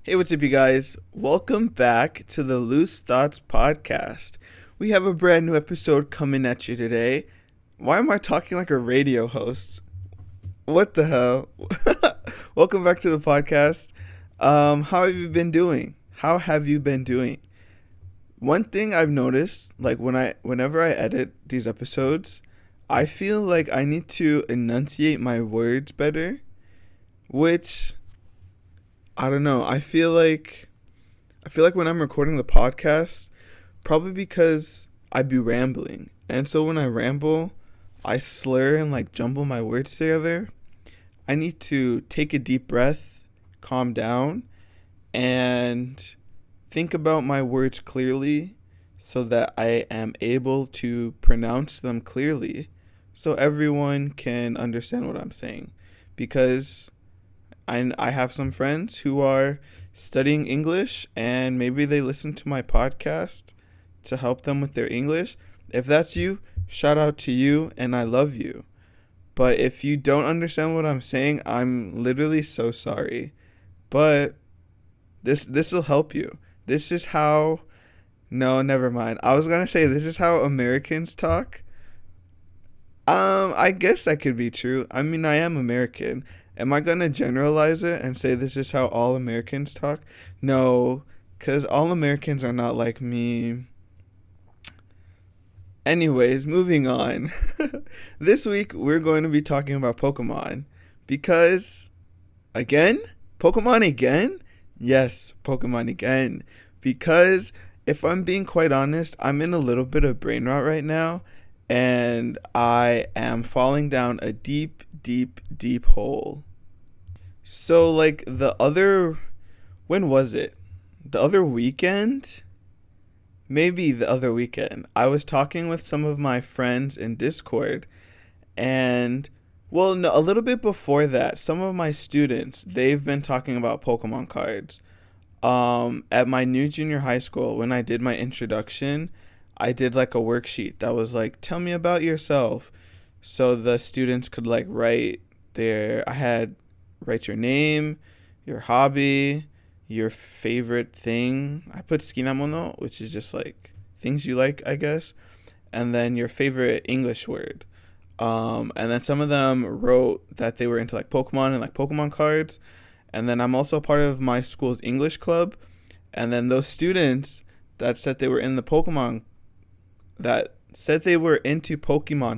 Hey, what's up, you guys? Welcome back to the Loose Thoughts Podcast. We have a brand new episode coming at you today. Why am I talking like a radio host? What the hell? Welcome back to the podcast. How have you been doing? How have you been doing? One thing I've noticed, like whenever I edit these episodes, I feel like I need to enunciate my words better, which I don't know. I feel like when I'm recording the podcast, probably because I'd be rambling. And so when I ramble, I slur and like jumble my words together. I need to take a deep breath, calm down, and think about my words clearly so that I am able to pronounce them clearly so everyone can understand what I'm saying. Because I have some friends who are studying English and maybe they listen to my podcast to help them with their English. If that's you, shout out to you and I love you. But if you don't understand what I'm saying, I'm literally so sorry. But this will help you. This is how No, never mind. I was going to say this is how Americans talk. I guess that could be true. I mean, I am American. Am I going to generalize it and say this is how all Americans talk? No, because all Americans are not like me. Anyways, moving on. This week, we're going to be talking about Pokemon. Because, again? Pokemon again? Yes, Pokemon again. Because, if I'm being quite honest, I'm in a little bit of brain rot right now. And I am falling down a deep, deep, deep hole. So, like, when was it? The other weekend? Maybe the other weekend. I was talking with some of my friends in Discord, and, well, no, a little bit before that, some of my students, they've been talking about Pokemon cards. At my new junior high school, when I did my introduction, I did, like, a worksheet that was like, tell me about yourself. So the students could, like, write your name, your hobby, your favorite thing. I put skinamono, which is just like things you like, I guess. And then your favorite English word. And then some of them wrote that they were into like Pokemon and like Pokemon cards. And then I'm also part of my school's English club. And then those students that said they were into Pokemon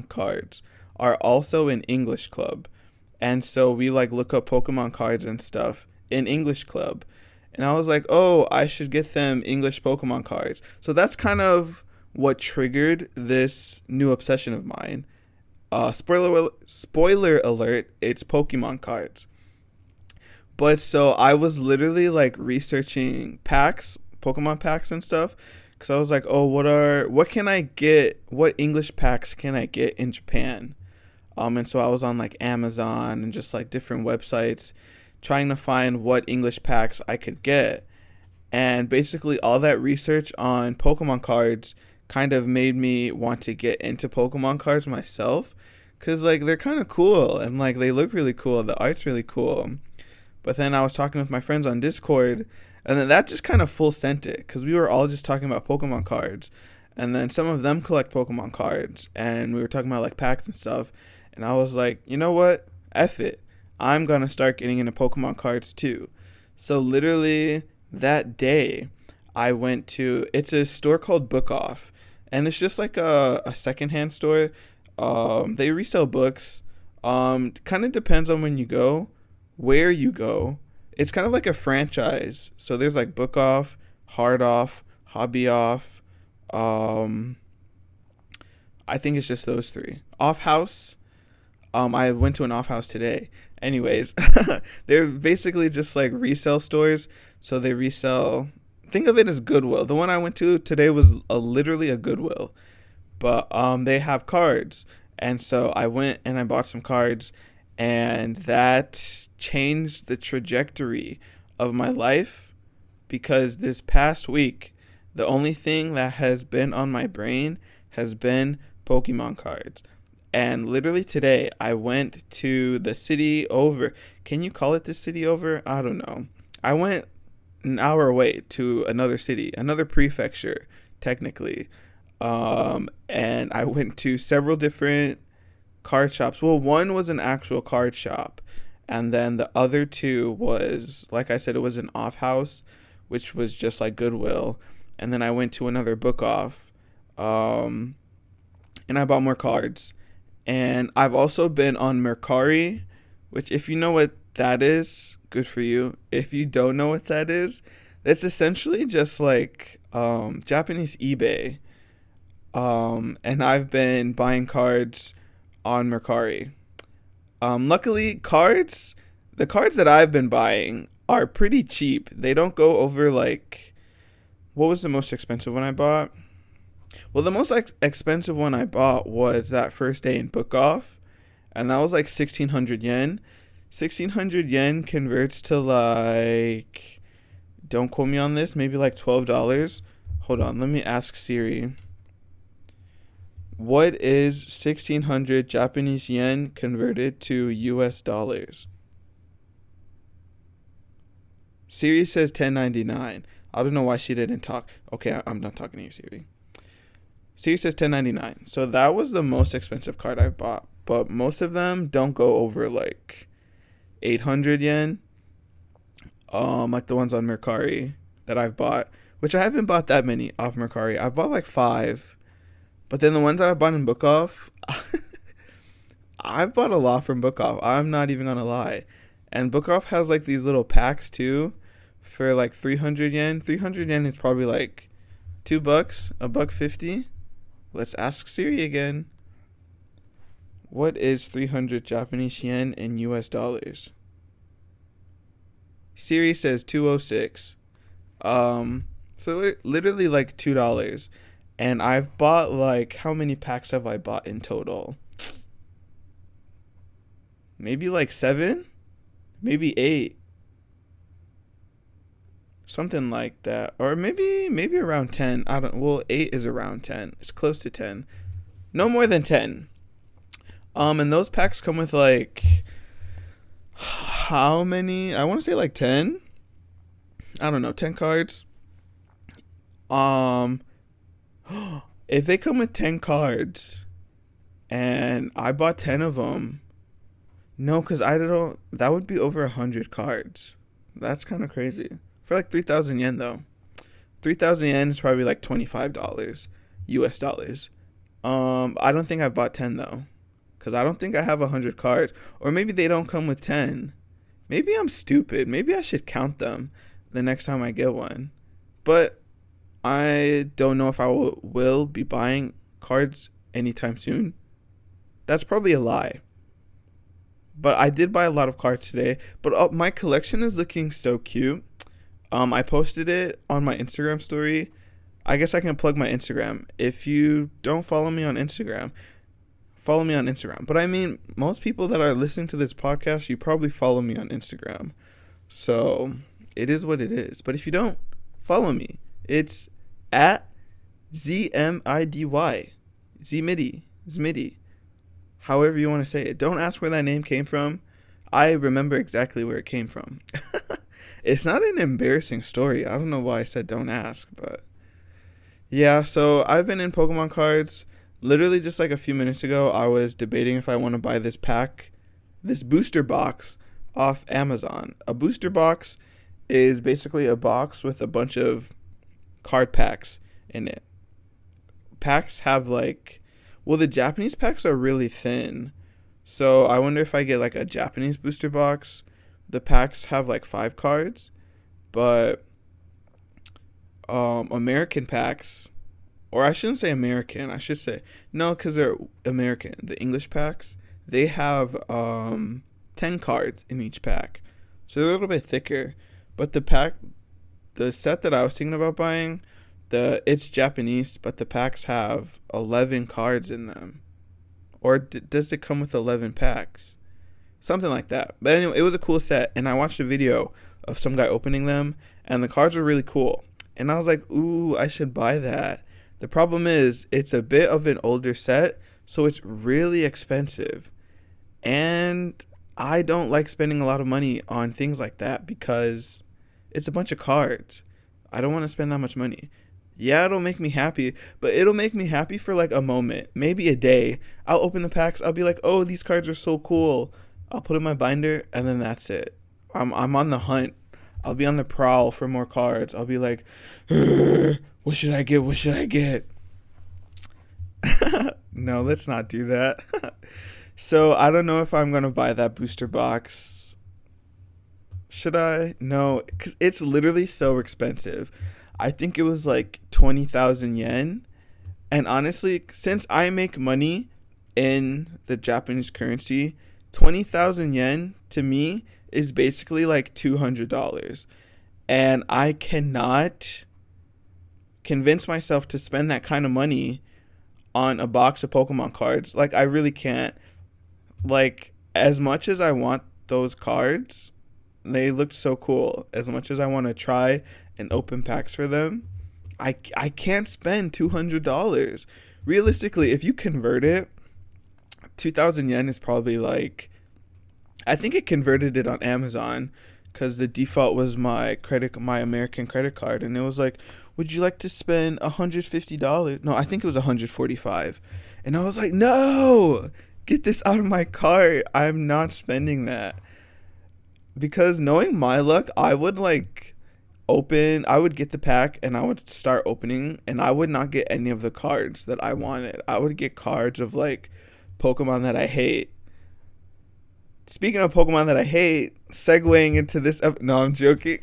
cards are also in English club. And so we like look up Pokemon cards and stuff in English club. And I was like, oh, I should get them English Pokemon cards. So that's kind of what triggered this new obsession of mine. Spoiler alert, it's Pokemon cards. But so I was literally like researching Pokemon packs and stuff. Because I was like, oh, what English packs can I get in Japan? And so I was on like Amazon and just like different websites trying to find what English packs I could get. And basically all that research on Pokemon cards kind of made me want to get into Pokemon cards myself. Because like they're kind of cool and like they look really cool. The art's really cool. But then I was talking with my friends on Discord and then that just kind of full sent it. Because we were all just talking about Pokemon cards. And then some of them collect Pokemon cards. And we were talking about like packs and stuff. And I was like, you know what? F it. I'm going to start getting into Pokemon cards too. So literally that day, it's a store called Book Off. And it's just like a secondhand store. They resell books. Kind of depends on where you go. It's kind of like a franchise. So there's like Book Off, Hard Off, Hobby Off. I think it's just those three. Off House. I went to an off house today. Anyways, they're basically just like resale stores. So they resell, think of it as Goodwill. The one I went to today was literally a Goodwill. But they have cards. And so I went and I bought some cards. And that changed the trajectory of my life. Because this past week, the only thing that has been on my brain has been Pokemon cards. And literally today, I went to the city over. Can you call it the city over? I don't know. I went an hour away to another city, another prefecture, technically. And I went to several different card shops. Well, one was an actual card shop, and then the other two was, like I said, it was an off house, which was just like Goodwill. And then I went to another book off, and I bought more cards. And I've also been on Mercari, which, if you know what that is, good for you. If you don't know what that is, it's essentially just like Japanese eBay. And I've been buying cards on Mercari. Luckily, the cards that I've been buying are pretty cheap. They don't go over like, what was the most expensive one I bought? Well, the most expensive one I bought was that first day in Book Off, and that was like 1,600 yen. 1,600 yen converts to like, don't quote me on this, maybe like $12. Hold on, let me ask Siri. What is 1,600 Japanese yen converted to US dollars? Siri says 10.99. I don't know why she didn't talk. Okay, I'm not talking to you, Siri. Siri says 10.99. So that was the most expensive card I've bought. But most of them don't go over like 800 yen. Like the ones on Mercari that I've bought. Which I haven't bought that many off Mercari. I've bought like 5. But then the ones that I bought in Book Off, I've bought a lot from Book Off. I'm not even going to lie. And Book Off has like these little packs too for like 300 yen. 300 yen is probably like $2, $1.50. Let's ask Siri again. What is 300 Japanese yen in US dollars? Siri says 206. So literally like $2. And I've bought like, how many packs have I bought in total? Maybe like 7? Maybe 8. Something like that. Or maybe around 10. Well, 8 is around 10. It's close to 10. No more than 10. And those packs come with like, how many? I want to say like 10. I don't know, 10 cards. If they come with 10 cards and I bought 10 of them, no, because I don't know, that would be over 100 cards. That's kind of crazy. For like 3,000 yen though. 3,000 yen is probably like $25 US dollars. I don't think I bought 10 though, because I don't think I have 100 cards. Or maybe they don't come with 10. Maybe I'm stupid. Maybe I should count them the next time I get one. But I don't know if I will be buying cards anytime soon. That's probably a lie. But I did buy a lot of cards today. But my collection is looking so cute. I posted it on my Instagram story. I guess I can plug my Instagram. If you don't follow me on Instagram, follow me on Instagram. But I mean, most people that are listening to this podcast, you probably follow me on Instagram. So it is what it is. But if you don't, follow me. It's at ZMIDY. Zmidy. However you want to say it. Don't ask where that name came from. I remember exactly where it came from. It's not an embarrassing story. I don't know why I said don't ask, but yeah, so I've been in Pokemon cards. Literally just like a few minutes ago, I was debating if I want to buy this pack, this booster box off Amazon. A booster box is basically a box with a bunch of card packs in it. Packs have like, well, the Japanese packs are really thin. So I wonder if I get like a Japanese booster box. The packs have like 5 cards, but American packs, or I shouldn't say American, I should say, no, because they're American. The English packs, they have 10 cards in each pack. So they're a little bit thicker. But the set that I was thinking about buying, it's Japanese, but the packs have 11 cards in them. Or does it come with 11 packs? Something like that. But anyway, it was a cool set. And I watched a video of some guy opening them. And the cards were really cool. And I was like, ooh, I should buy that. The problem is, it's a bit of an older set. So it's really expensive. And I don't like spending a lot of money on things like that. Because It's a bunch of cards. I don't want to spend that much money. Yeah, it'll make me happy, but it'll make me happy for like a moment, maybe a day. I'll open the packs. I'll be like, oh, these cards are so cool. I'll put in my binder, and then that's it. I'm on the hunt. I'll be on the prowl for more cards. I'll be like, what should I get? What should I get? No, let's not do that. So I don't know if I'm going to buy that booster box. Should I? No, because it's literally so expensive. I think it was like 20,000 yen. And honestly, since I make money in the Japanese currency, 20,000 yen to me is basically like $200. And I cannot convince myself to spend that kind of money on a box of Pokemon cards. Like, I really can't. Like, as much as I want those cards, they looked so cool. As much as I want to try and open packs for them, I can't spend $200. Realistically, if you convert it, 2,000 yen is probably like, I think it converted it on Amazon because the default was my American credit card, and it was like, would you like to spend $150? No, I think it was $145. And I was like, no, get this out of my cart. I'm not spending that. Because knowing my luck, I would I would get the pack and I would start opening, and I would not get any of the cards that I wanted. I would get cards of like Pokemon that I hate. Speaking of Pokemon that I hate, segueing into this no, I'm joking.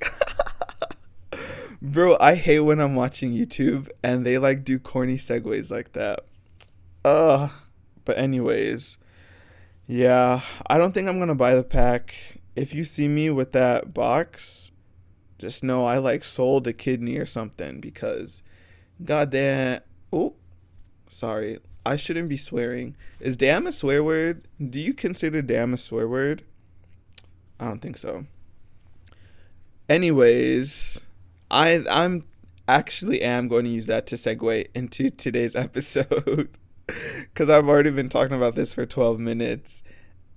Bro, I hate when I'm watching YouTube and they like do corny segues like that. But anyways, yeah, I don't think I'm going to buy the pack. If you see me with that box, just know I like sold a kidney or something, because goddamn. Oh, sorry. I shouldn't be swearing. Is damn a swear word? Do you consider damn a swear word? I don't think so. Anyways, I'm actually am going to use that to segue into today's episode because I've already been talking about this for 12 minutes.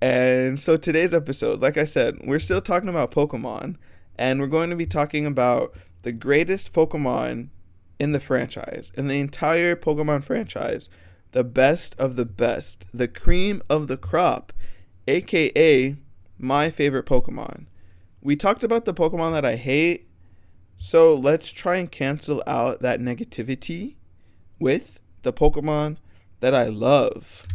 And so today's episode, like I said, we're still talking about Pokemon, and we're going to be talking about the greatest Pokemon in the franchise, in the entire Pokemon franchise. The best of the best, the cream of the crop, aka my favorite Pokemon. We talked about the Pokemon that I hate, so let's try and cancel out that negativity with the Pokemon that I love.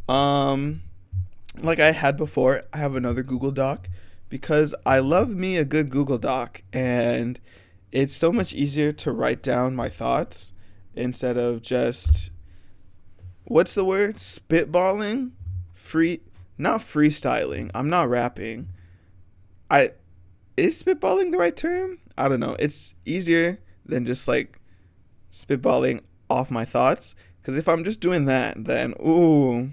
Like I had before, I have another Google Doc because I love me a good Google Doc, and it's so much easier to write down my thoughts instead of just, what's the word? Spitballing? Not freestyling. I'm not rapping. Is spitballing the right term? I don't know. It's easier than just like spitballing off my thoughts. Because if I'm just doing that, then, ooh,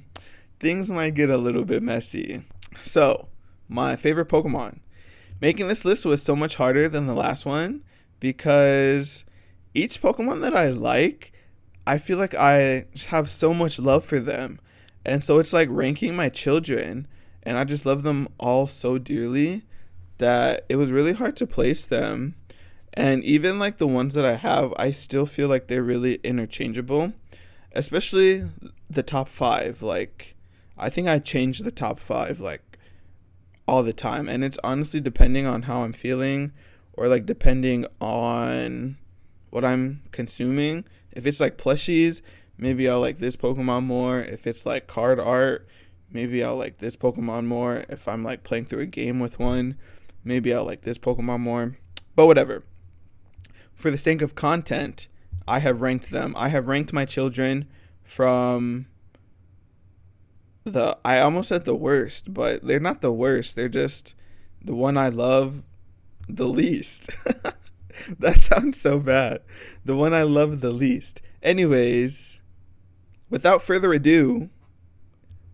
things might get a little bit messy. So, my favorite Pokemon. Making this list was so much harder than the last one because each Pokemon that I like, I feel like I have so much love for them. And so it's like ranking my children, and I just love them all so dearly that it was really hard to place them. And even like the ones that I have, I still feel like they're really interchangeable, especially the top 5. Like, I think I change the top 5 like all the time, and it's honestly depending on how I'm feeling or like depending on what I'm consuming. If it's like plushies, maybe I'll like this Pokemon more. If it's like card art, maybe I'll like this Pokemon more. If I'm like playing through a game with one, maybe I'll like this Pokemon more. But whatever. For the sake of content, I have ranked them. I have ranked my children from I almost said the worst, but they're not the worst. They're just the one I love the least. That sounds so bad. The one I love the least. Anyways, without further ado,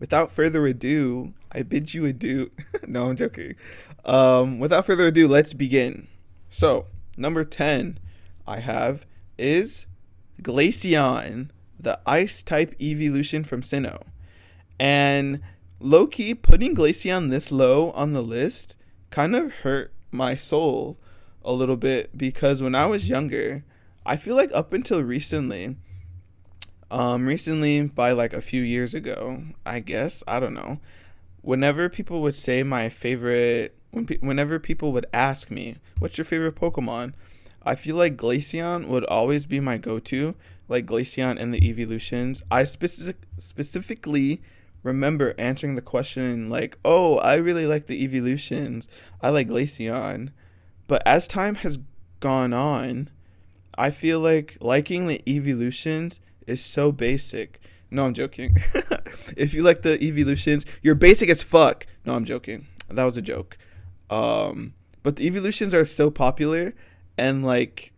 I bid you adieu. No, I'm joking. Without further ado, let's begin. So, number 10 I have is Glaceon, the ice-type evolution from Sinnoh. And low-key, putting Glaceon this low on the list kind of hurt my soul. a little bit because when I was younger, I feel like up until recently by like a few years ago, I guess, I don't know. Whenever people would say my favorite, whenever people would ask me, "What's your favorite Pokemon?" I feel like Glaceon would always be my go-to, like Glaceon and the evolutions. I specifically remember answering the question like, "Oh, I really like the evolutions. I like Glaceon." But as time has gone on, I feel like liking the evolutions is so basic. No, I'm joking. If you like the evolutions, you're basic as fuck. No, I'm joking. That was a joke. But the evolutions are so popular, and like,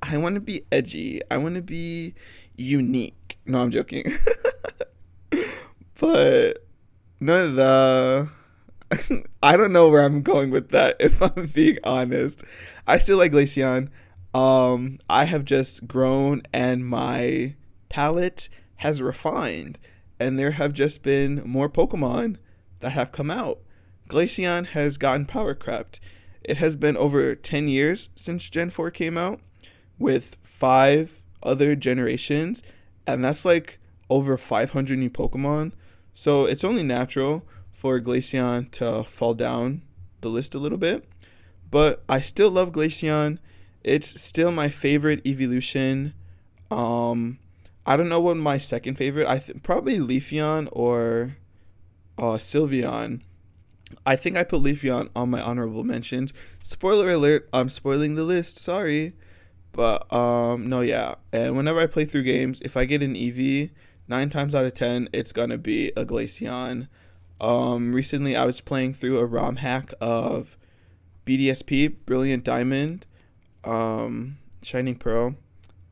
I want to be edgy. I want to be unique. No, I'm joking. But none of the. I don't know where I'm going with that. If I'm being honest, I still like Glaceon. I have just grown, and my palette has refined, and there have just been more Pokemon that have come out. Glaceon has gotten power crept. It has been over 10 years since Gen 4 came out, with 5 other generations, and that's like over 500 new Pokemon. So it's only natural for Glaceon to fall down the list a little bit. But I still love Glaceon. It's still my favorite evolution. I don't know what my second favorite. Probably Leafeon or Sylveon. I think I put Leafeon on my honorable mentions. Spoiler alert, I'm spoiling the list. Sorry. But no, yeah. And whenever I play through games, if I get an EV, 9 times out of 10, it's gonna be a Glaceon. Recently I was playing through a ROM hack of BDSP, Brilliant Diamond, Shining Pearl,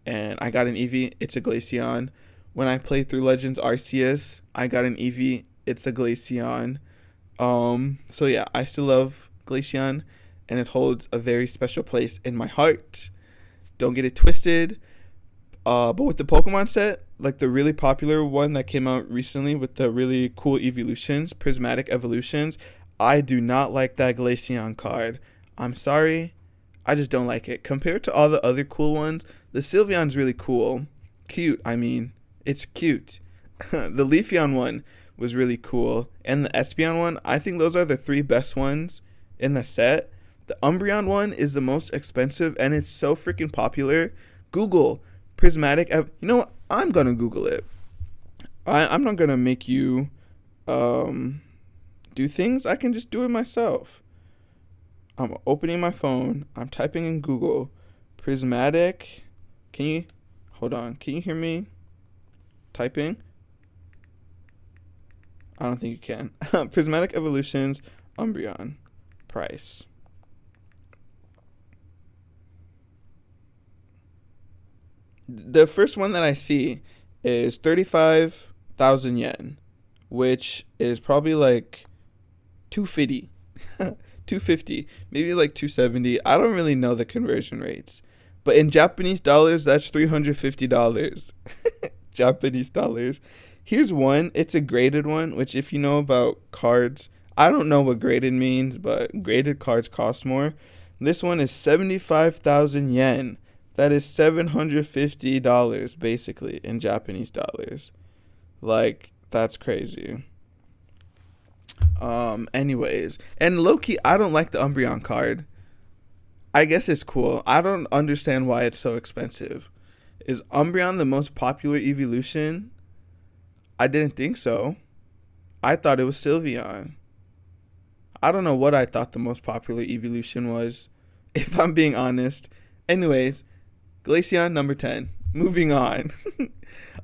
and I got an EV. It's a Glaceon. When I played through Legends Arceus, I got an EV. It's a Glaceon. So yeah, I still love Glaceon, and it holds a very special place in my heart. Don't get it twisted. But with the Pokemon set, like the really popular one that came out recently with the really cool evolutions, Prismatic Evolutions, I do not like that Glaceon card. I'm sorry. I just don't like it. Compared to all the other cool ones, the Sylveon's really cool. Cute, I mean. It's cute. The Leafeon one was really cool. And the Espeon one, I think those are the 3 best ones in the set. The Umbreon one is the most expensive, and it's so freaking popular. Google Prismatic. You know what? I'm going to Google it. I'm not going to make you do things. I can just do it myself. I'm opening my phone. I'm typing in Google. Prismatic. Hold on. Can you hear me typing? I don't think you can. Prismatic Evolutions, Umbreon. Price. The first one that I see is 35,000 yen, which is probably like 250. 250, maybe like 270. I don't really know the conversion rates. But in Japanese dollars, that's $350. Japanese dollars. Here's one. It's a graded one, which if you know about cards, I don't know what graded means, but graded cards cost more. This one is 75,000 yen. That is $750 basically in Japanese dollars. Like, that's crazy. Anyways, and low-key, I don't like the Umbreon card. I guess it's cool. I don't understand why it's so expensive. Is Umbreon the most popular evolution? I didn't think so. I thought it was Sylveon. I don't know what I thought the most popular evolution was, if I'm being honest. Anyways, Glaceon number 10. Moving on.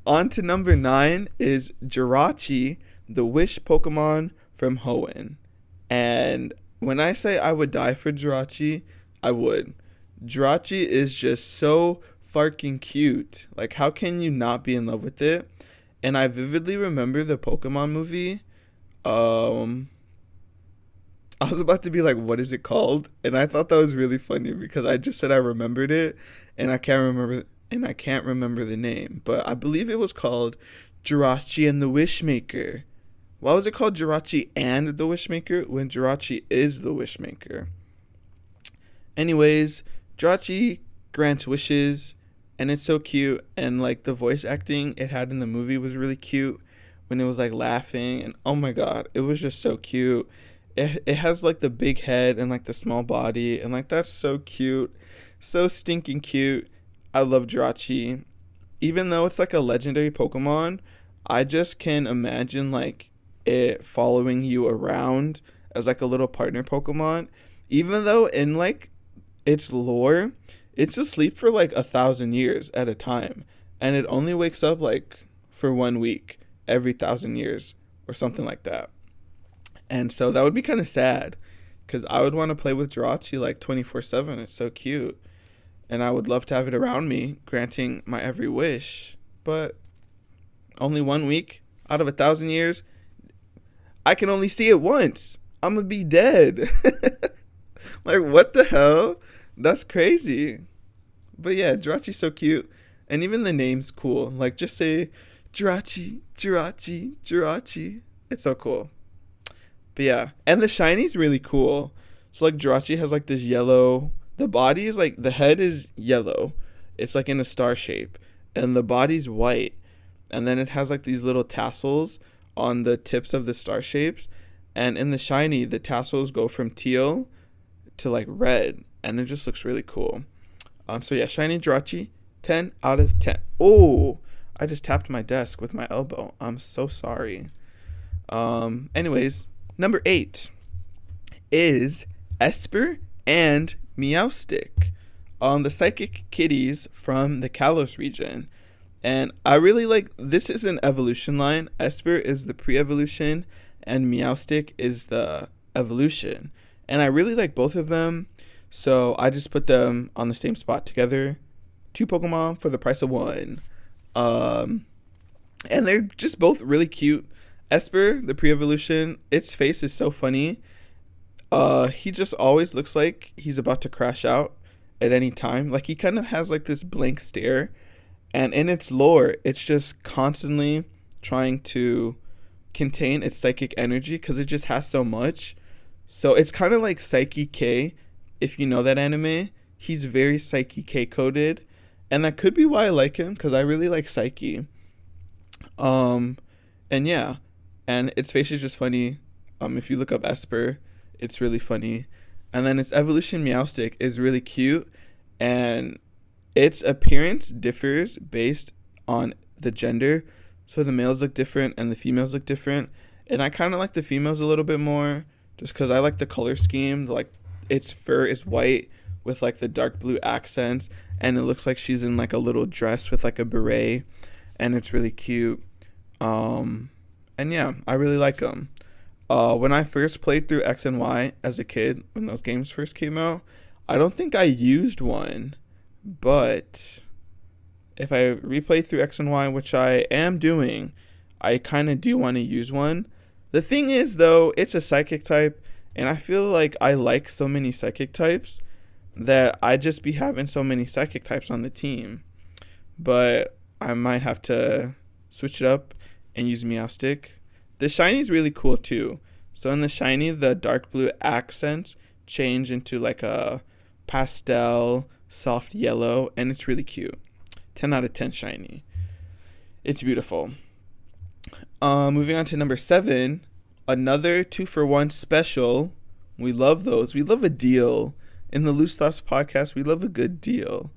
On to number 9 is Jirachi, the Wish Pokemon from Hoenn. And when I say I would die for Jirachi, I would. Jirachi is just so fucking cute. Like, how can you not be in love with it? And I vividly remember the Pokemon movie. I was about to be like, what is it called? And I thought that was really funny because I just said I remembered it, and I can't remember the name. But I believe it was called Jirachi and the Wishmaker. Why was it called Jirachi and the Wishmaker when Jirachi is the Wishmaker? Anyways, Jirachi grants wishes, and it's so cute. And like the voice acting it had in the movie was really cute when it was like laughing, and oh my god, it was just so cute. It has like the big head and like the small body, and like that's so cute, so stinking cute. I love Jirachi. Even though it's like a legendary Pokemon, I just can imagine like it following you around as like a little partner Pokemon. Even though in like its lore, it's asleep for like 1,000 years at a time, and it only wakes up like for 1 week every 1,000 years or something like that. And so that would be kind of sad, because I would want to play with Jirachi like 24/7. It's so cute, and I would love to have it around me, granting my every wish. But only 1 week out of 1,000 years, I can only see it once. I'm gonna be dead. Like, what the hell? That's crazy. But yeah, Jirachi's so cute, and even the name's cool. Like, just say Jirachi, Jirachi, Jirachi. It's so cool. But yeah, and the shiny's really cool. So like Jirachi has like this yellow. The body is like, the head is yellow. It's like in a star shape, and the body's white. And then it has like these little tassels on the tips of the star shapes. And in the shiny, the tassels go from teal to like red, and it just looks really cool. So yeah, shiny Jirachi, 10 out of 10. Oh, I just tapped my desk with my elbow. I'm so sorry. Anyways, number 8 is Esper and Meowstic, the psychic kitties from the Kalos region. And I really like, this is an evolution line. Esper is the pre-evolution, and Meowstic is the evolution. And I really like both of them, so I just put them on the same spot together. 2 Pokemon for the price of 1. And they're just both really cute. Esper, the pre-evolution, its face is so funny. He just always looks like he's about to crash out at any time. Like, he kind of has like this blank stare. And in its lore, it's just constantly trying to contain its psychic energy, because it just has so much. So it's kind of like Psyche K, if you know that anime. He's very Psyche K coded, and that could be why I like him, because I really like Psyche. And yeah, and its face is just funny. If you look up Esper, it's really funny. And then its evolution Meowstic is really cute, and its appearance differs based on the gender. So the males look different and the females look different, and I kind of like the females a little bit more, just because I like the color scheme. Like, its fur is white with like the dark blue accents, and it looks like she's in like a little dress with like a beret, and it's really cute. And yeah, I really like them. When I first played through X and Y as a kid, when those games first came out, I don't think I used one, but if I replay through X and Y, which I am doing, I kind of do want to use one. The thing is, though, it's a psychic type, and I feel like I like so many psychic types that I just be having so many psychic types on the team. But I might have to switch it up and use Meowstic. The shiny is really cool too. So in the shiny, the dark blue accents change into like a pastel, soft yellow, and it's really cute. 10 out of 10 shiny. It's beautiful. Moving on to number 7, another 2-for-1 special. We love those. We love a deal. In the Loose Thoughts podcast, we love a good deal.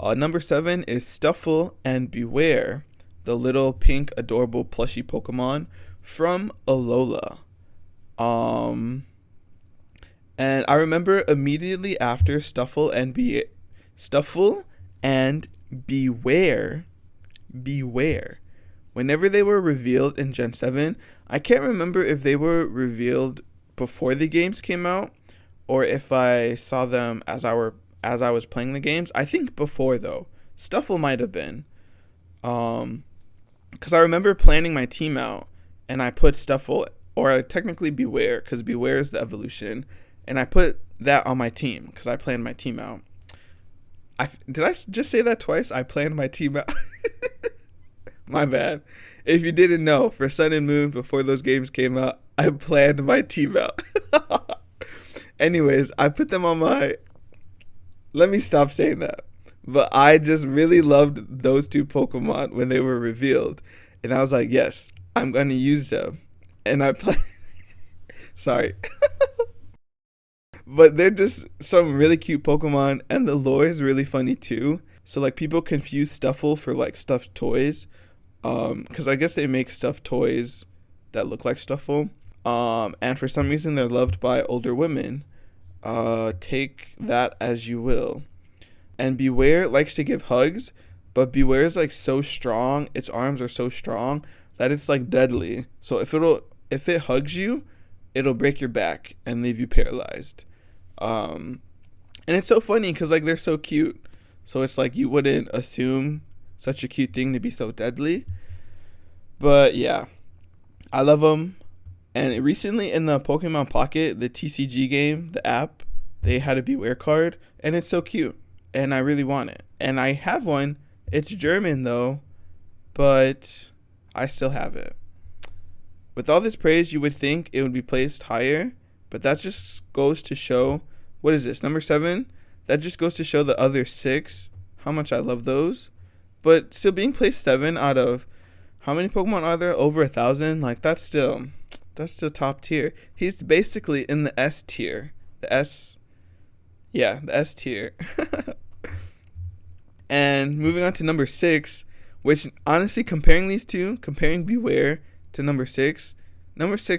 Number 7 is Stuffle and Beware, the little pink adorable plushy Pokemon from Alola. And I remember immediately after Stuffle and Beware, whenever they were revealed in Gen 7, I can't remember if they were revealed before the games came out or if I saw them as I was playing the games. I think before, though. Stuffle might have been. Because I remember planning my team out, and I put Stuffle, or technically Beware, because Beware is the evolution, and I put that on my team because I planned my team out. Did I just say that twice? I planned my team out. My bad. If you didn't know, for Sun and Moon, before those games came out, I planned my team out. Anyways, I put them on my let me stop saying that. But I just really loved those two Pokemon when they were revealed. And I was like, yes, I'm going to use them. And I play. Sorry. But they're just some really cute Pokemon. And the lore is really funny too. So like people confuse Stuffle for like stuffed toys. Because I guess they make stuffed toys that look like Stuffle. And for some reason they're loved by older women. Take that as you will. And Beware likes to give hugs, but Beware is like so strong, its arms are so strong that it's like deadly. So if it hugs you, it'll break your back and leave you paralyzed. And it's so funny because like they're so cute. So it's like you wouldn't assume such a cute thing to be so deadly. But yeah, I love them. And recently in the Pokemon Pocket, the TCG game, the app, they had a Beware card, and it's so cute. And I really want it. And I have one. It's German though, but I still have it. With all this praise, you would think it would be placed higher, but that just goes to show, what is this, number 7? That just goes to show the other 6, how much I love those. But still being placed 7 out of, how many Pokemon are there? Over 1,000? Like that's still top tier. He's basically in the S tier. The S tier. And moving on to number 6, which honestly comparing Beware to number 6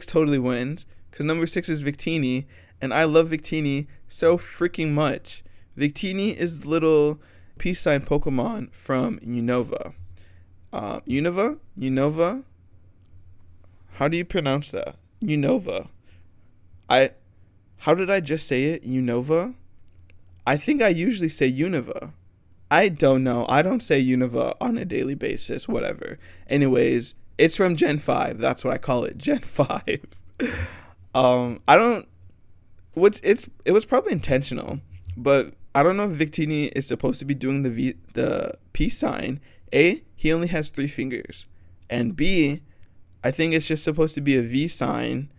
totally wins, because number 6 is Victini, and I love Victini so freaking much. Victini is the little peace sign Pokemon from Unova. Unova? How do you pronounce that? Unova. How did I just say it? Unova? I think I usually say Unova. I don't know. I don't say Unova on a daily basis, whatever. Anyways, it's from Gen 5. That's what I call it, Gen 5. It was probably intentional, but I don't know if Victini is supposed to be doing the peace sign. A, he only has 3 fingers. And B, I think it's just supposed to be a V sign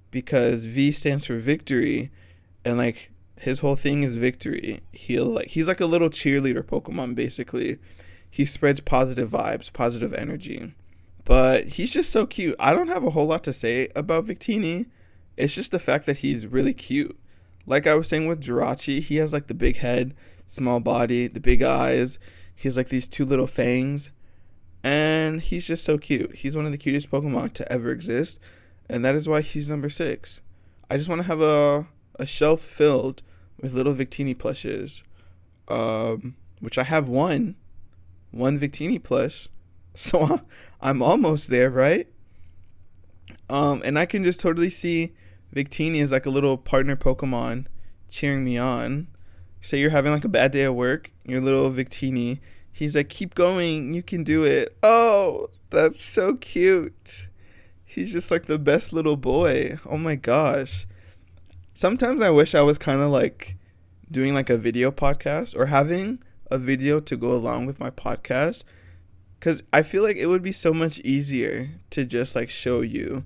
because V stands for victory, and like his whole thing is victory. He's like a little cheerleader Pokemon basically. He spreads positive vibes, positive energy. But he's just so cute. I don't have a whole lot to say about Victini. It's just the fact that he's really cute. Like I was saying with Jirachi, he has like the big head, small body, the big eyes. He has like these 2 little fangs. And he's just so cute. He's one of the cutest Pokemon to ever exist. And that is why he's number 6. I just want to have a shelf filled with little Victini plushes. Which I have one Victini plush. So I'm almost there, right? And I can just totally see Victini as like a little partner Pokemon cheering me on. Say you're having like a bad day at work, your little Victini, he's like, keep going, you can do it. Oh, that's so cute. He's just like the best little boy. Oh my gosh. Sometimes I wish I was kind of like doing like a video podcast or having a video to go along with my podcast, because I feel like it would be so much easier to just like show you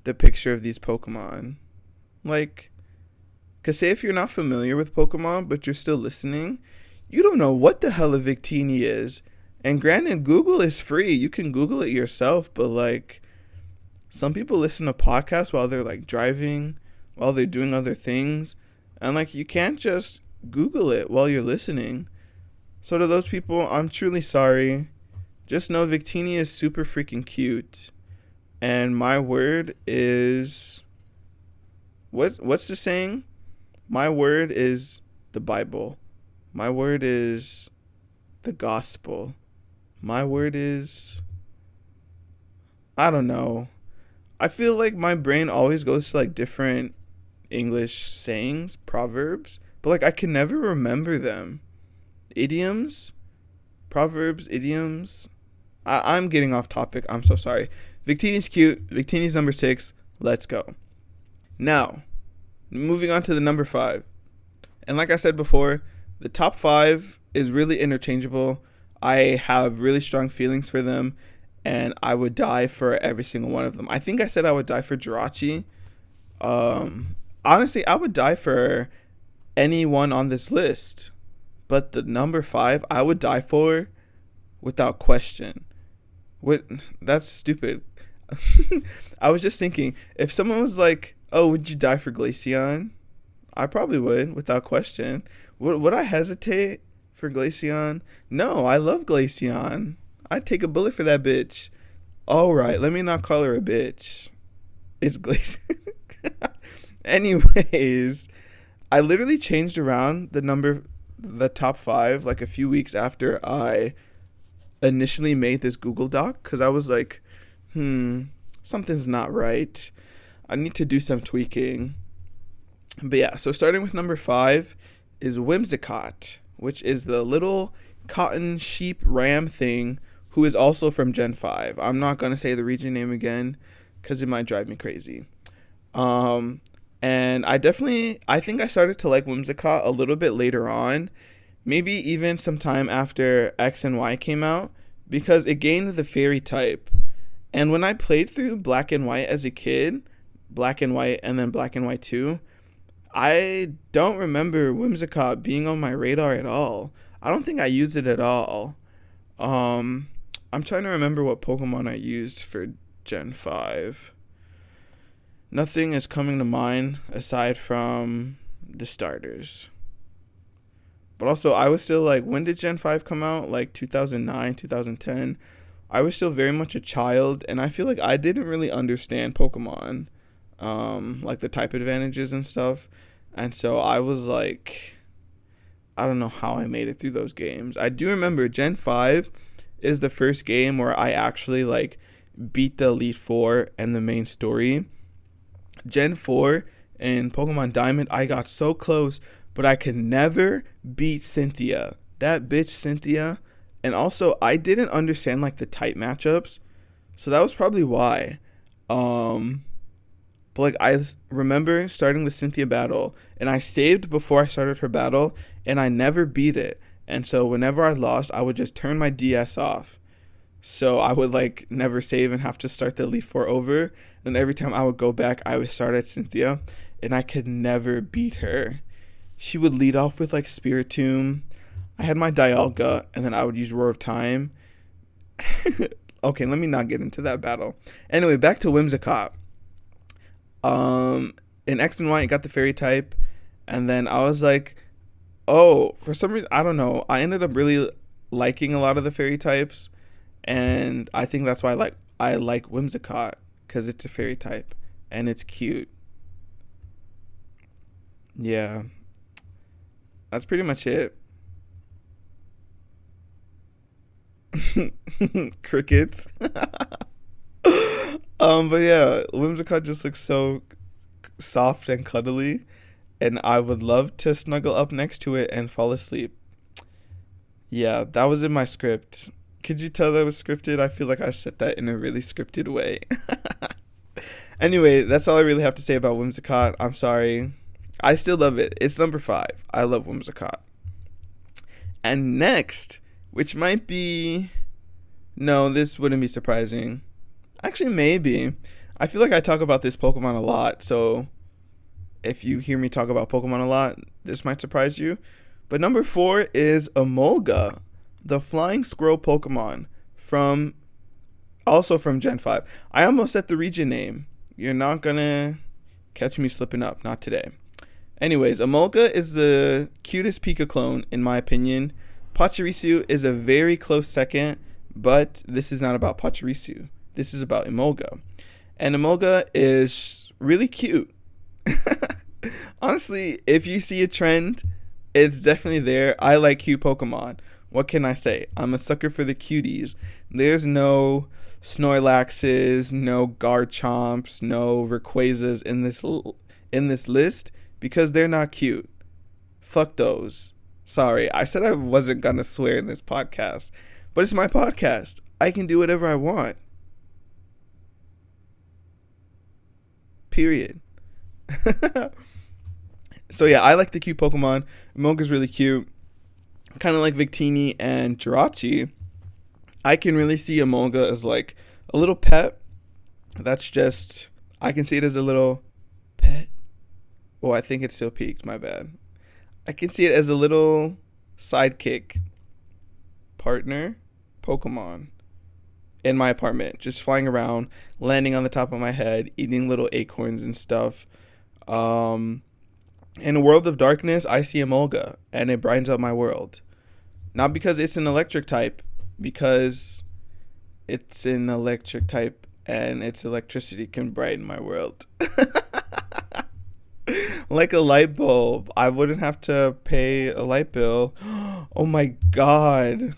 the picture of these Pokemon. Like, because say if you're not familiar with Pokemon but you're still listening, you don't know what the hell a Victini is. And granted, Google is free. You can Google it yourself. But like, some people listen to podcasts while they're like driving, while they're doing other things. And like, you can't just Google it while you're listening. So to those people, I'm truly sorry. Just know Victini is super freaking cute. And my word is... What's the saying? My word is the Bible. My word is the gospel. My word is... I don't know. I feel like my brain always goes to like different English sayings, proverbs, but like I can never remember them. Idioms? Proverbs, idioms? I'm getting off topic. I'm so sorry. Victini's cute. Victini's number 6. Let's go. Now, moving on to the number 5. And like I said before, the top 5 is really interchangeable. I have really strong feelings for them, and I would die for every single one of them. I think I said I would die for Jirachi. Honestly, I would die for anyone on this list. but the number 5 I would die for without question. What? That's stupid. I was just thinking, if someone was like, "Oh, would you die for Glaceon?" I probably would without question. Would I hesitate for Glaceon? No, I love Glaceon. I'd take a bullet for that bitch. All right, let me not call her a bitch. It's Glaceon. Anyways, I literally changed around the top 5 like a few weeks after I initially made this Google Doc, because I was like, something's not right. I need to do some tweaking. But yeah, so starting with number 5 is Whimsicott, which is the little cotton sheep ram thing who is also from Gen 5. I'm not going to say the region name again because it might drive me crazy. And I think I started to like Whimsicott a little bit later on, maybe even sometime after X and Y came out, because it gained the fairy type. And when I played through Black and White as a kid, Black and White and then Black and White 2, I don't remember Whimsicott being on my radar at all. I don't think I used it at all. I'm trying to remember what Pokemon I used for Gen 5. Nothing is coming to mind aside from the starters. But also, I was still like, when did Gen 5 come out? Like 2009, 2010. I was still very much a child, and I feel like I didn't really understand Pokemon, like the type advantages and stuff. And so I was like, I don't know how I made it through those games. I do remember Gen 5 is the first game where I actually like beat the Elite Four and the main story. Gen 4 in Pokemon Diamond, I got so close, but I could never beat Cynthia. That bitch Cynthia. And also, I didn't understand like the type matchups, so that was probably why. But like, I remember starting the Cynthia battle, and I saved before I started her battle, and I never beat it. And so whenever I lost, I would just turn my DS off. So I would like never save and have to start the Elite Four over. And every time I would go back, I would start at Cynthia, and I could never beat her. She would lead off with like Spiritomb. I had my Dialga, and then I would use Roar of Time. Okay, let me not get into that battle. Anyway, back to Whimsicott. In X and Y, it got the fairy type, and then I was like, oh, for some reason, I don't know. I ended up really liking a lot of the fairy types, and I think that's why I like Whimsicott, because it's a fairy type, and it's cute. Yeah. That's pretty much it. Crickets. But yeah, Whimsicott just looks so soft and cuddly, and I would love to snuggle up next to it and fall asleep. Yeah, that was in my script. Could you tell that was scripted? I feel like I said that in a really scripted way. Anyway, that's all I really have to say about Whimsicott. I'm sorry. I still love it. It's number 5. I love Whimsicott. And next, which might be... No, this wouldn't be surprising. Actually, maybe. I feel like I talk about this Pokemon a lot, so if you hear me talk about Pokemon a lot, this might surprise you. But number 4 is Emolga, the flying squirrel Pokemon also from Gen 5. I almost said the region name. You're not gonna catch me slipping up. Not today. Anyways, Emolga is the cutest Pika clone, in my opinion. Pachirisu is a very close second, but this is not about Pachirisu. This is about Emolga. And Emolga is really cute. Honestly, if you see a trend, it's definitely there. I like cute Pokemon. What can I say? I'm a sucker for the cuties. There's no Snorlaxes, no Garchomps, no Rayquazas in this list because they're not cute. Fuck those. Sorry, I said I wasn't gonna swear in this podcast, but it's my podcast. I can do whatever I want. Period. So yeah, I like the cute Pokemon. Emolga's really cute. Kind of like Victini and Jirachi. I can really see Emolga as like a little pet. That's just, I can see it as a little pet. Oh, I think it still peaked. My bad. I can see it as a little sidekick, partner, Pokemon in my apartment, just flying around, landing on the top of my head, eating little acorns and stuff. In a world of darkness, I see Emolga, and it brightens up my world. Not because it's an electric type, because it's an electric type, and its electricity can brighten my world. Like a light bulb. I wouldn't have to pay a light bill. Oh my god.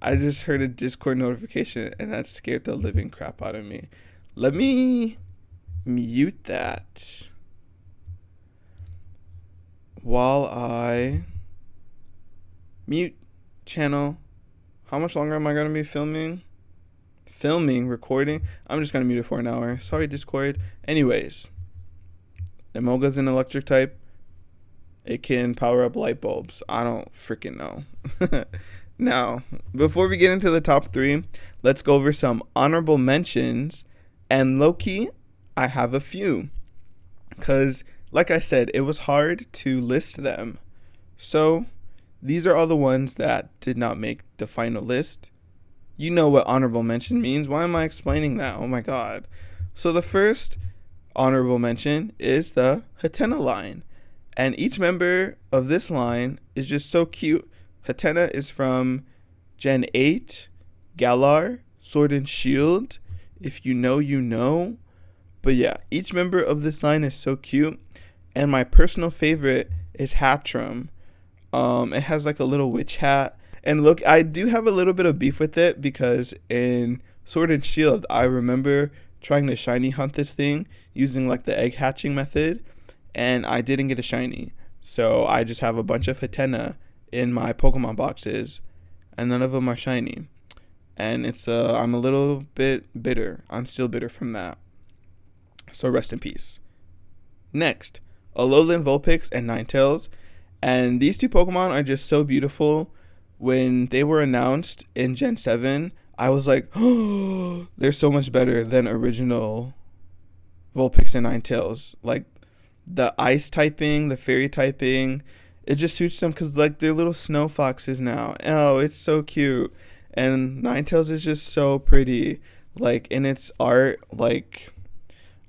I just heard a Discord notification, and that scared the living crap out of me. Let me mute that while I mute channel. How much longer am I going to be filming? Recording? I'm just going to mute it for an hour. Sorry, Discord. Anyways, Emolga's an electric type. It can power up light bulbs. I don't freaking know. Now, before we get into the top 3, let's go over some honorable mentions. And low-key, I have a few. Because, like I said, it was hard to list them. So, these are all the ones that did not make the final list. You know what honorable mention means. Why am I explaining that? Oh my god. So, the first honorable mention is the Hatena line. And each member of this line is just so cute. Hatena is from Gen 8, Galar, Sword and Shield. If you know, you know. But yeah, each member of this line is so cute. And my personal favorite is Hatchram. It has like a little witch hat. And look, I do have a little bit of beef with it because in Sword and Shield, I remember trying to shiny hunt this thing using like the egg hatching method. And I didn't get a shiny. So I just have a bunch of Hatena in my Pokemon boxes, and none of them are shiny. And it's I'm a little bit bitter. I'm still bitter from that. So rest in peace. Next, Alolan Vulpix and Ninetales. And these two Pokemon are just so beautiful. When they were announced in Gen 7, I was like, oh, they're so much better than original Vulpix and Ninetales. Like, the ice typing, the fairy typing, it just suits them because like they're little snow foxes now. Oh, it's so cute. And Ninetales is just so pretty. Like in its art, like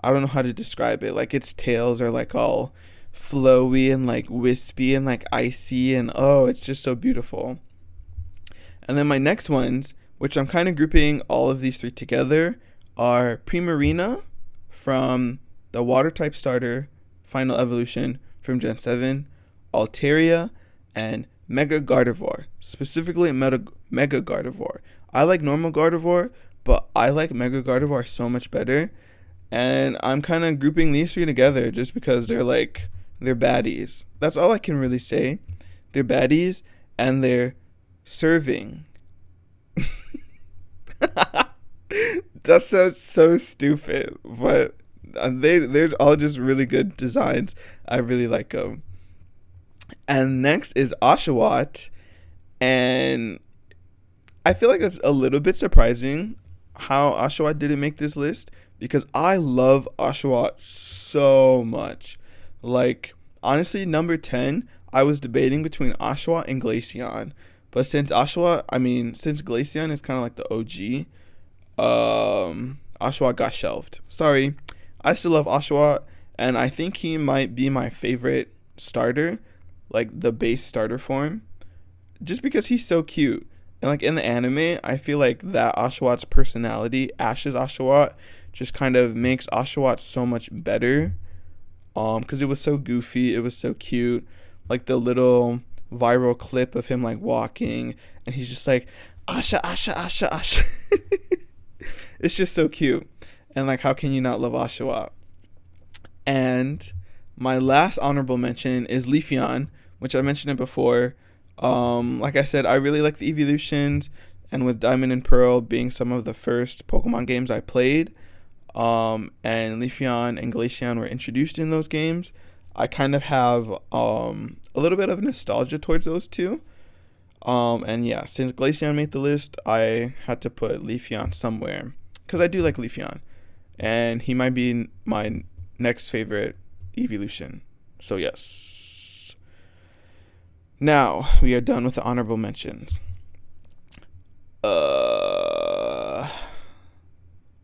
I don't know how to describe it. Like its tails are like all flowy and like wispy and like icy, and oh, it's just so beautiful. And then my next ones, which I'm kind of grouping all of these 3 together, are Primarina from the water type starter Final Evolution from Gen 7, Altaria, and Mega Gardevoir. Specifically Mega Gardevoir. I like normal Gardevoir, but I like Mega Gardevoir so much better. And I'm kind of grouping these 3 together just because they're baddies. That's all I can really say. They're baddies and they're serving. That's so stupid, but they're all just really good designs. I really like them. And next is Oshawott, and I feel like it's a little bit surprising how Oshawott didn't make this list because I love Oshawott so much. Like honestly, number 10, I was debating between Oshawott and Glaceon, but since Glaceon is kind of like the OG, Oshawott got shelved. Sorry. I still love Oshawott, and I think he might be my favorite starter, like the base starter form, just because he's so cute. And like in the anime, I feel like that Oshawott's personality, Ash's Oshawott, just kind of makes Oshawott so much better. Because it was so goofy, it was so cute. Like the little viral clip of him like walking, and he's just like, Asha, Asha, Asha, Asha. It's just so cute. And like, how can you not love Oshawott? And my last honorable mention is Leafeon, which I mentioned it before. Like I said, I really like the evolutions, and with Diamond and Pearl being some of the first Pokemon games I played, and Leafeon and Glaceon were introduced in those games, I kind of have a little bit of nostalgia towards those two. And yeah, since Glaceon made the list, I had to put Leafeon somewhere because I do like Leafeon, and he might be my next favorite evolution. So yes. Now, we are done with the honorable mentions.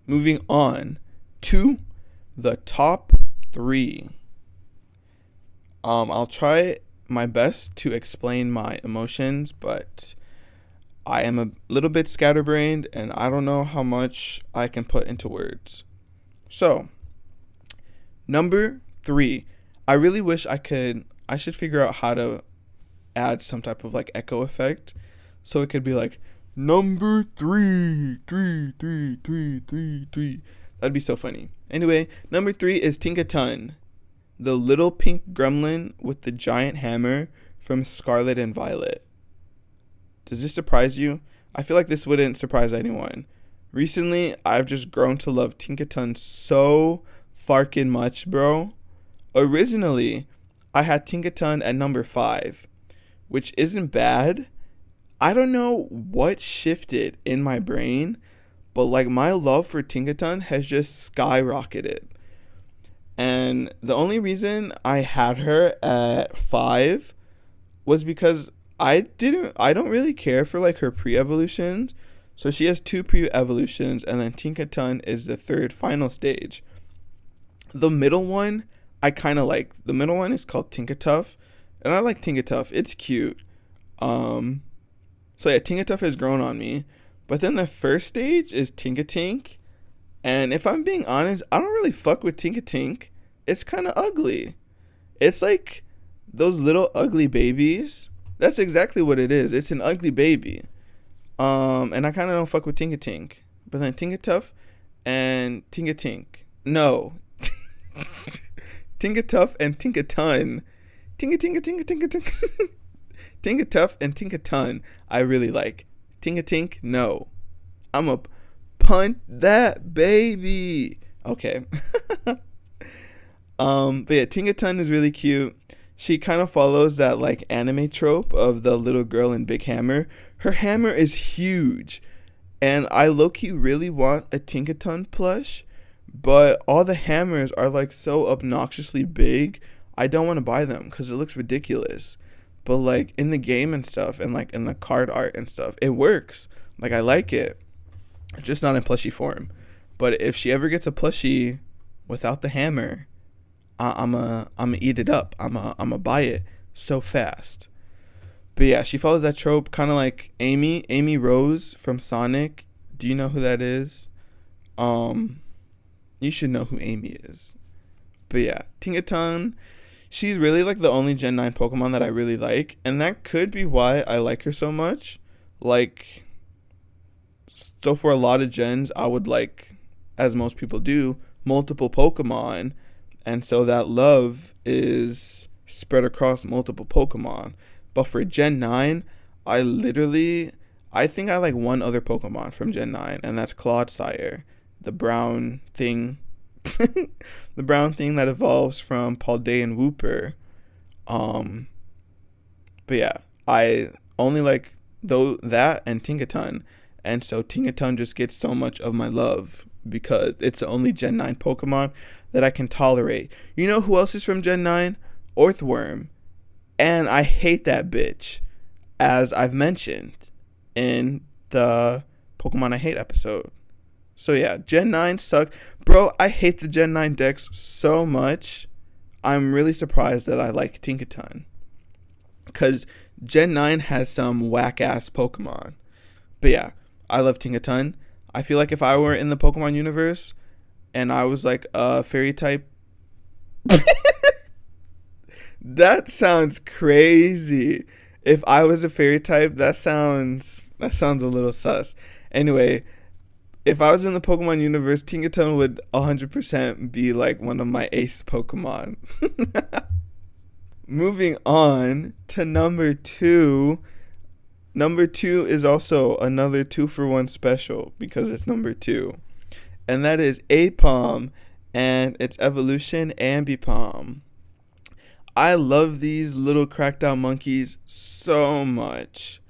Moving on to the top 3. I'll try my best to explain my emotions, but I am a little bit scatterbrained and I don't know how much I can put into words. So, number 3. I really wish I should figure out how to add some type of like echo effect. So it could be like, number 3, 3, 3, 3, 3, 3. That'd be so funny. Anyway, number 3 is Tinkaton, the little pink gremlin with the giant hammer from Scarlet and Violet. Does this surprise you? I feel like this wouldn't surprise anyone. Recently, I've just grown to love Tinkaton so farkin' much, bro. Originally, I had Tinkaton at number 5, which isn't bad. I don't know what shifted in my brain, but like my love for Tinkaton has just skyrocketed. And the only reason I had her at 5 was because I don't really care for like her pre-evolutions. So she has 2 pre-evolutions, and then Tinkaton is the 3rd final stage. The middle one I kind of like. The middle one is called Tinkatuff, and I like Tinkatuff. It's cute. So yeah, Tinkatuff has grown on me. But then the first stage is Tinkatink, and if I'm being honest, I don't really fuck with Tinkatink. It's kind of ugly. It's like those little ugly babies. That's exactly what it is. It's an ugly baby. And I kind of don't fuck with Tinkatink. But then Tinkatuff and Tinkatink. No. Tinkatuff and Tinkaton. Tinkatuff and Tinkaton. I really like. Tinkatink, no. I'ma punt that baby. Okay. But yeah, Tinkaton is really cute. She kind of follows that like anime trope of the little girl in big hammer. Her hammer is huge, and I low-key really want a Tinkaton plush, but all the hammers are like so obnoxiously big. I don't want to buy them because it looks ridiculous. But like in the game and stuff, and like in the card art and stuff, it works. Like I like it, just not in plushie form. But if she ever gets a plushie without the hammer, I'ma eat it up. I'ma buy it so fast. But yeah, she follows that trope, kind of like Amy Rose from Sonic. Do you know who that is? You should know who Amy is. But yeah, Tinkaton, she's really like the only Gen 9 Pokemon that I really like, and that could be why I like her so much. Like, so for a lot of gens, I would like, as most people do, multiple Pokemon. And so that love is spread across multiple Pokemon. But for Gen 9, I think I like one other Pokemon from Gen 9, and that's Clodsire, the brown thing. The brown thing that evolves from Paldean Wooper. But yeah, I only like that and Tinkaton. And so Tinkaton just gets so much of my love because it's the only Gen 9 Pokemon that I can tolerate. You know who else is from Gen 9? Orthworm. And I hate that bitch, as I've mentioned in the Pokemon I Hate episode. So yeah, Gen 9 sucks. Bro, I hate the Gen 9 decks so much. I'm really surprised that I like Tinkaton, because Gen 9 has some whack-ass Pokemon. But yeah, I love Tinkaton. I feel like if I were in the Pokemon universe and I was like a fairy type... That sounds crazy. If I was a fairy type, that sounds a little sus. Anyway, if I was in the Pokemon universe, Tinkaton would 100% be like one of my ace Pokemon. Moving on to number 2. Number 2 is also another 2-for-1 special because it's number 2. And that is Apom and its evolution Ambipom. I love these little cracked out monkeys so much.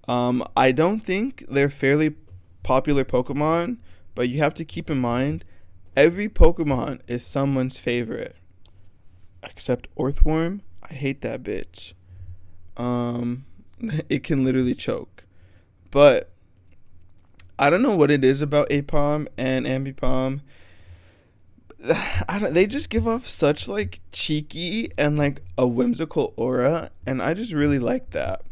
I don't think they're fairly popular Pokemon, but you have to keep in mind every Pokemon is someone's favorite. Except Orthworm. I hate that bitch. Um, it can literally choke. But I don't know what it is about Apom and Ambipom. They just give off such like cheeky and like a whimsical aura, and I just really like that.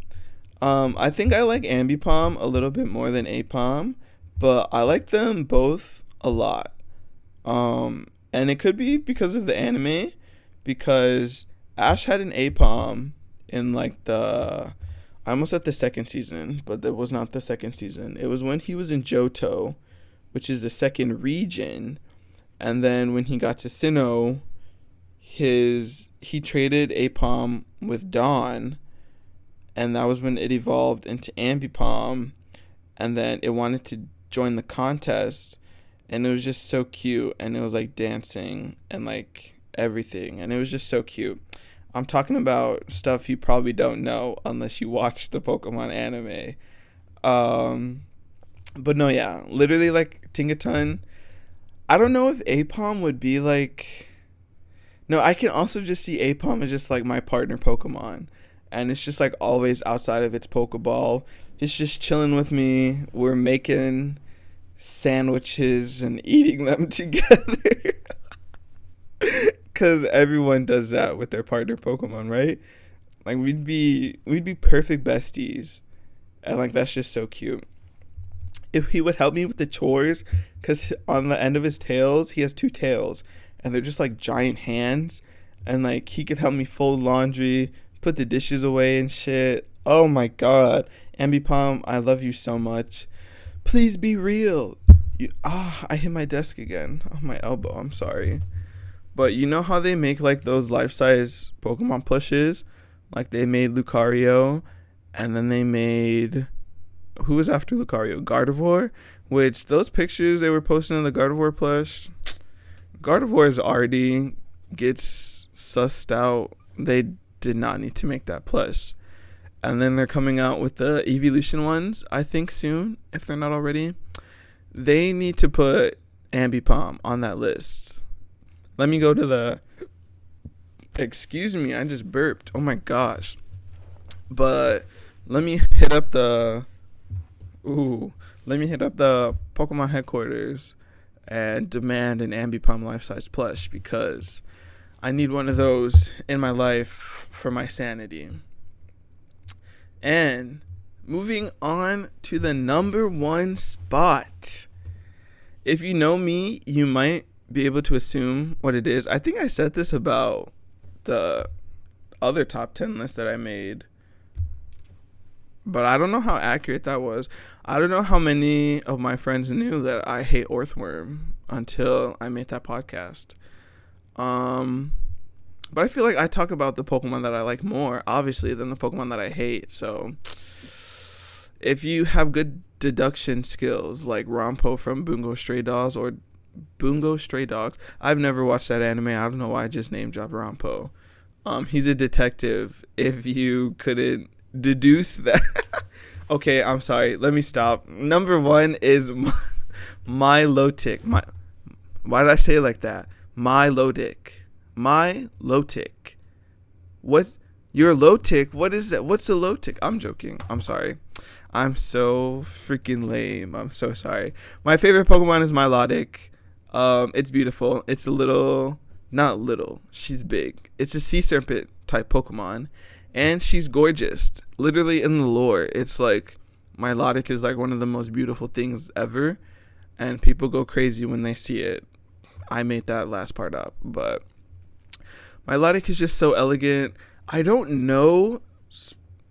I think I like Ambipom a little bit more than Apom, but I like them both a lot. And it could be because of the anime, because Ash had an Apom in like I almost at the second season, but that was not the second season. It was when he was in Johto, which is the second region, and then when he got to Sinnoh, he traded Apom with Dawn, and that was when it evolved into Ambipom, and then it wanted to join the contest, and it was just so cute, and it was like dancing and like everything, and it was just so cute. I'm talking about stuff you probably don't know unless you watch the Pokemon anime. But no, yeah, literally like Tingaton. I don't know if Apom would be like. No, I can also just see Apom as just like my partner Pokemon, and it's just like always outside of its Pokeball. It's just chilling with me. We're making sandwiches and eating them together. Because everyone does that with their partner Pokemon, right? Like we'd be perfect besties, and like that's just so cute. If he would help me with the chores, because on the end of his tails he has two tails, and they're just like giant hands, and like he could help me fold laundry, put the dishes away and shit. Oh my god, Ambipom, I love you so much. Please be real. I hit my desk again on my elbow. I'm sorry. But you know how they make like those life-size Pokemon plushes? Like they made Lucario, and then they made, who was after Lucario? Gardevoir, which those pictures they were posting in the Gardevoir plush, Gardevoir's already gets sussed out. They did not need to make that plush. And then they're coming out with the evolution ones, I think soon, if they're not already. They need to put Ambipom on that list. Let me go to the... Excuse me, I just burped. Oh my gosh. But let me hit up the... Let me hit up the Pokemon headquarters and demand an Ambipom life-size plush, because I need one of those in my life for my sanity. And moving on to the number one spot. If you know me, you might be able to assume what it is. I think I said this about the other top 10 list that I made, but I don't know how accurate that was. I don't know how many of my friends knew that I hate Earthworm until I made that podcast. But I feel like I talk about the Pokemon that I like more, obviously, than the Pokemon that I hate. So if you have good deduction skills like Rampo from Bungo Stray Dogs or Bungo Stray Dogs. I've never watched that anime. I don't know why I just name dropped Rampo. He's a detective. If you couldn't deduce that. Okay, I'm sorry. Let me stop. Number one is Milotic. Why did I say it like that? Milotic. What? You're low tick? What is that? What's a low tick? I'm joking. I'm sorry. I'm so freaking lame. I'm so sorry. My favorite Pokemon is Milotic. It's beautiful. It's a little, not little. She's big. It's a sea serpent type Pokemon, and she's gorgeous. Literally in the lore, it's like Milotic is like one of the most beautiful things ever, and people go crazy when they see it. I made that last part up, but Milotic is just so elegant. I don't know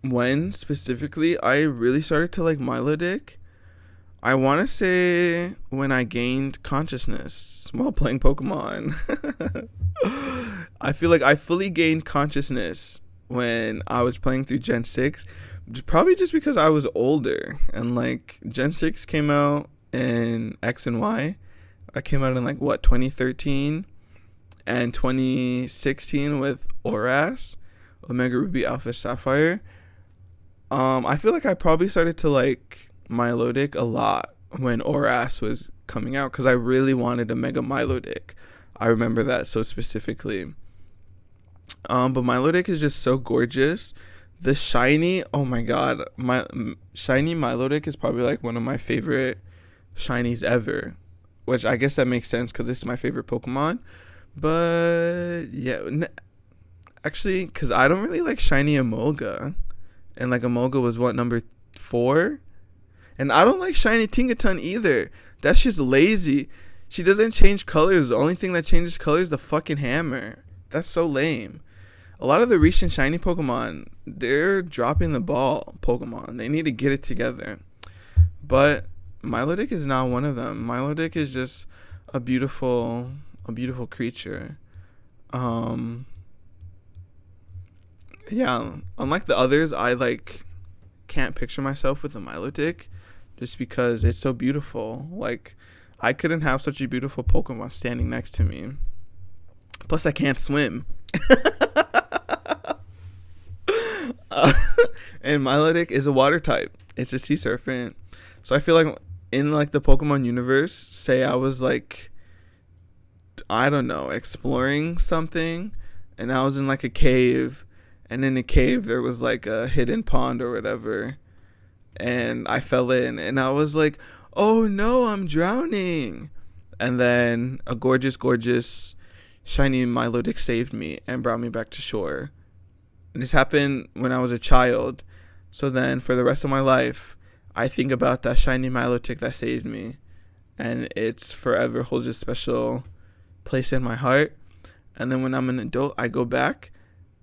when specifically I really started to like Milotic. I want to say when I gained consciousness while playing Pokemon. I feel like I fully gained consciousness when I was playing through Gen 6. Probably just because I was older. And like Gen 6 came out in X and Y. I came out in like 2013 and 2016 with Oras, Omega Ruby Alpha Sapphire. I feel like I probably started to like Milotic a lot when Oras was coming out, because I really wanted a Mega Milotic. I remember that so specifically. But Milotic is just so gorgeous. The shiny, oh my god, shiny Milotic is probably like one of my favorite shinies ever, which I guess that makes sense because this is my favorite Pokemon. But yeah, actually, because I don't really like shiny Emolga, and like Emolga was what, number 4, and I don't like shiny Tinkaton either. That's just lazy. She doesn't change colors. The only thing that changes colors is the fucking hammer. That's so lame. A lot of the recent shiny Pokemon, they're dropping the ball. Pokemon, they need to get it together. But Milotic is not one of them. Milotic is just a beautiful creature. Yeah, unlike the others, I like can't picture myself with a Milotic just because it's so beautiful. Like, I couldn't have such a beautiful Pokemon standing next to me. Plus, I can't swim. And Milotic is a water type. It's a sea serpent. So I feel like in like the Pokemon universe, say I was like, I don't know, exploring something, and I was in like a cave, and in the cave there was like a hidden pond or whatever, and I fell in, and I was like, oh no, I'm drowning. And then a gorgeous shiny Milotic saved me and brought me back to shore. This happened when I was a child. So then for the rest of my life, I think about that shiny Milotic that saved me. And it's forever holds a special place in my heart. And then when I'm an adult, I go back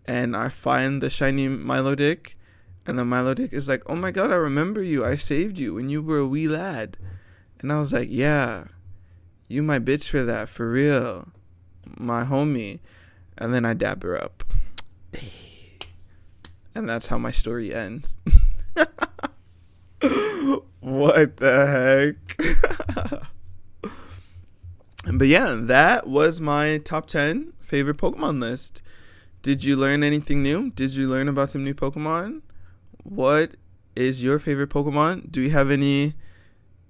and I find the shiny Milotic. And the Milotic is like, oh my god, I remember you. I saved you when you were a wee lad. And I was like, yeah, you my bitch for that, for real. My homie. And then I dab her up. And that's how my story ends. What the heck? But yeah, that was my top 10 favorite Pokemon list. Did you learn anything new? Did you learn about some new Pokemon? What is your favorite Pokemon? Do you have any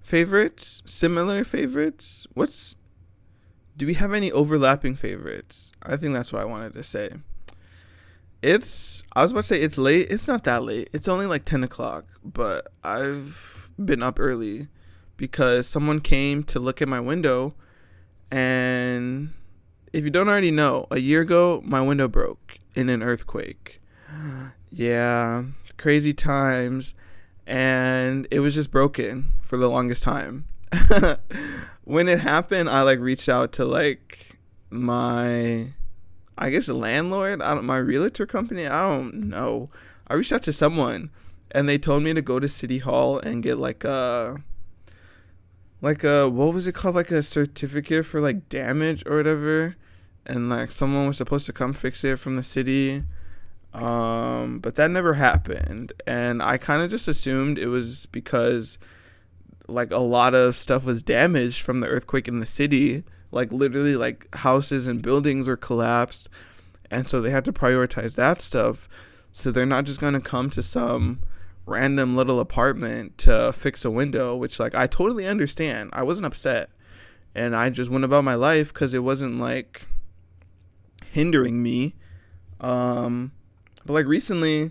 favorites? Similar favorites? Do we have any overlapping favorites? I think that's what I wanted to say. I was about to say it's late. It's not that late. It's only like 10 o'clock, but I've been up early because someone came to look at my window, and if you don't already know, a year ago, my window broke in an earthquake. Yeah, crazy times, and it was just broken for the longest time. When it happened, I like reached out to like my, I guess, landlord, my realtor company. I don't know. I reached out to someone, and they told me to go to City Hall and get like a what was it called? Like a certificate for like damage or whatever. And like someone was supposed to come fix it from the city. But that never happened. And I kind of just assumed it was because like a lot of stuff was damaged from the earthquake in the city. Like literally like houses and buildings were collapsed. And so they had to prioritize that stuff. So they're not just going to come to some random little apartment to fix a window, which like I totally understand. I wasn't upset. And I just went about my life because it wasn't like hindering me. But like recently,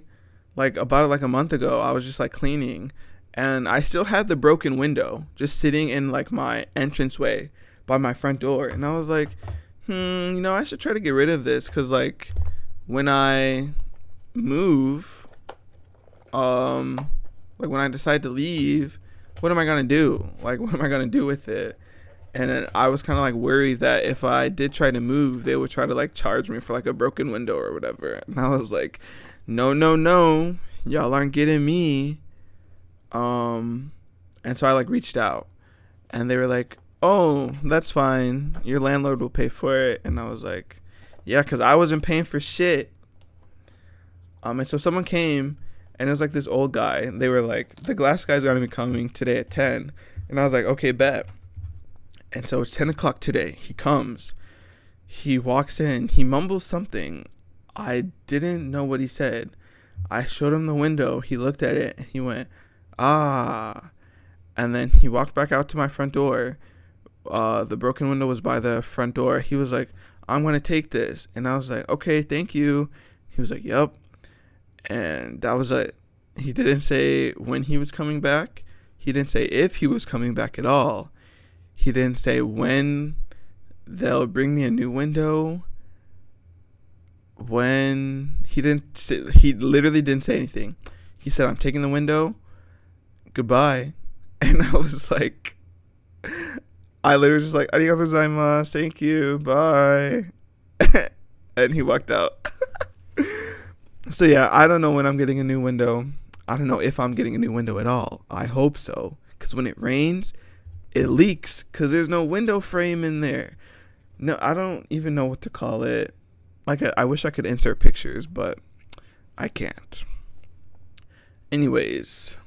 like about like a month ago, I was just like cleaning, and I still had the broken window just sitting in like my entranceway by my front door. And I was like, I should try to get rid of this, because like when I move, like when I decide to leave, what am I gonna do? Like, what am I gonna do with it? And I was kind of like worried that if I did try to move, they would try to like charge me for like a broken window or whatever. And I was like, no, y'all aren't getting me. And so I like reached out, and they were like, oh, that's fine, your landlord will pay for it. And I was like, yeah, because I wasn't paying for shit. And so someone came, and it was like this old guy. They were like, the glass guy's gonna be coming today at 10. And I was like, okay, bet. And so it's 10 o'clock today. He comes. He walks in. He mumbles something. I didn't know what he said. I showed him the window. He looked at it, and he went, ah. And then he walked back out to my front door. The broken window was by the front door. He was like, I'm going to take this. And I was like, okay, thank you. He was like, yep. And that was it. He didn't say when he was coming back. He didn't say if he was coming back at all. He didn't say when they'll bring me a new window. When he literally didn't say anything. He said, I'm taking the window. Goodbye. And I was like, I literally just like, arigatou gozaimasu, thank you, bye. And he walked out. So yeah, I don't know when I'm getting a new window. I don't know if I'm getting a new window at all. I hope so. Because when it rains, it leaks. Because there's no window frame in there. No, I don't even know what to call it. Like, I wish I could insert pictures, but I can't. Anyways,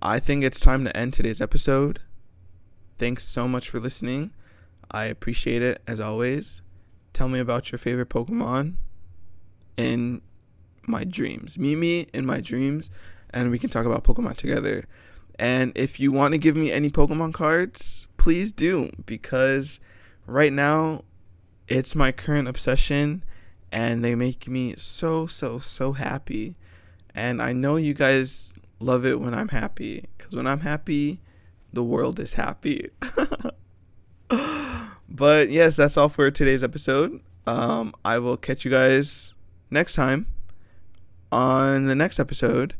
I think it's time to end today's episode. Thanks so much for listening. I appreciate it, as always. Tell me about your favorite Pokemon in my dreams. Meet me in my dreams, and we can talk about Pokemon together. And if you want to give me any Pokemon cards, please do, because right now it's my current obsession, and they make me so happy. And I know you guys love it when I'm happy, because when I'm happy, the world is happy. But yes, that's all for today's episode. I will catch you guys next time on the next episode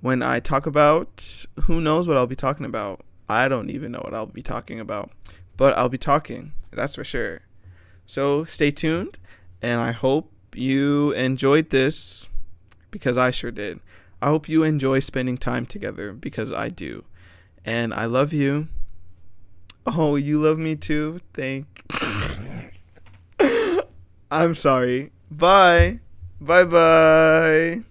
when I talk about, who knows what I'll be talking about. I don't even know what I'll be talking about, but I'll be talking, that's for sure. So stay tuned, and I hope you enjoyed this, because I sure did. I hope you enjoy spending time together, because I do. And I love you. Oh, you love me too? Thanks. I'm sorry. Bye. Bye-bye.